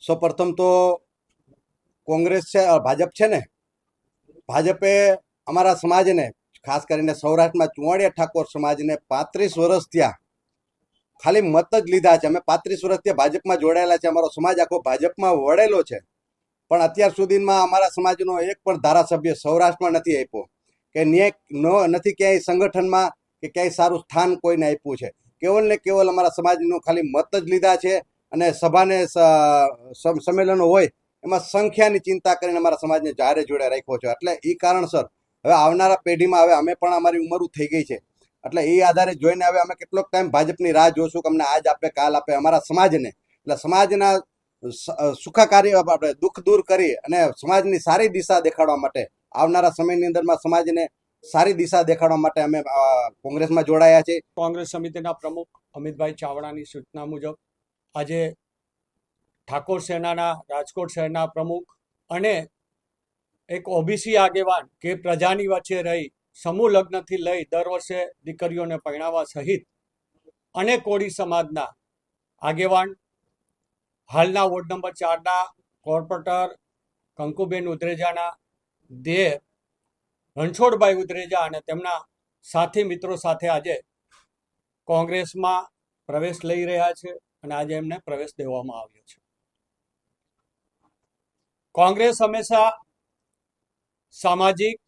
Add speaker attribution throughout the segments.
Speaker 1: સૌપ્રથમ તો કોંગ્રેસ છે, ભાજપ છે ને, ભાજપે અમારા સમાજને, ખાસ કરીને સૌરાષ્ટ્રમાં ચુવાડિયા ઠાકોર સમાજને 35 વર્ષ થયા ખાલી મત જ લીધા છે. અમે 35 વર્ષથી ભાજપમાં જોડાયેલા છે. અમારો સમાજ આખો ભાજપમાં વળેલો છે, પણ અત્યાર સુધીમાં અમારા સમાજનો એક પણ ધારાસભ્ય સૌરાષ્ટ્રમાં નથી આપ્યો કે ન્યાય નથી ક્યાંય સંગઠનમાં કે ક્યાંય સારું સ્થાન કોઈને આપ્યું છે. કેવલ ને કેવલ અમારા સમાજનું ખાલી મત જ લીધા છે. અને સભાને સંમેલનો હોય એમાં સંખ્યાની ચિંતા કરીને અમારા સમાજને જારે જોડે રાખ્યો છે. એટલે એ કારણસર હવે આવનારા પેઢીમાં હવે અમે પણ અમારી ઉંમર થઈ ગઈ છે, એટલે એ આધારે જોઈને હવે અમે કેટલોક ટાઈમ ભાજપની રાહ જોશું કે અમને આજ આપે કાલ આપે. અમારા સમાજને, એટલે સમાજના સુખાકારી આપણે દુઃખ દૂર કરી અને સમાજની સારી દિશા દેખાડવા માટે, આવનારા સમયની અંદરમાં સમાજને સારી દિશા દેખાડવા માટે અમે કોંગ્રેસમાં જોડાયા છે.
Speaker 2: કોંગ્રેસ સમિતિના પ્રમુખ અમિતભાઈ ચાવડાની સૂચના મુજબ આજે ઠાકોર સેનાના રાજકોટ શહેરના પ્રમુખ અને એક ઓબીસી આગેવાન કે પ્રજાની વચ્ચે રહી સમૂહ લગ્નથી લઈ દર વર્ષે દીકરીઓને પરણાવવા સહિત અને કોળી સમાજના આગેવાન, હાલના વોર્ડ નંબર 4ના કોર્પોરેટર કંકુબેન ઉદરેજાના દેર રણછોડભાઈ ઉદરેજા અને તેમના સાથી મિત્રો સાથે આજે કોંગ્રેસમાં પ્રવેશ લઈ રહ્યા છે અને આજે એમને પ્રવેશ દેવામાં આવ્યો છે. કોંગ્રેસ હંમેશા સામાજિક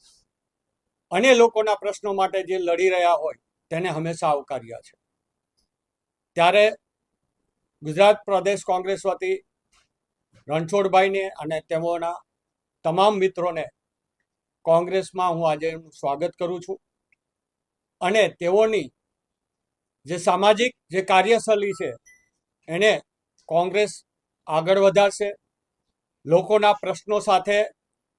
Speaker 2: અને લોકોના પ્રશ્નો માટે જે લડી રહ્યા હોય તેને હંમેશા આવકાર્યા છે. ત્યારે ગુજરાત પ્રદેશ કોંગ્રેસ વતી રણછોડભાઈને અને તેઓના તમામ મિત્રોને કોંગ્રેસમાં હું આજે એમનું સ્વાગત કરું છું અને તેઓની જે સામાજિક જે કાર્યશૈલી છે એને કોંગ્રેસ આગળ વધારશે, લોકોના પ્રશ્નો સાથે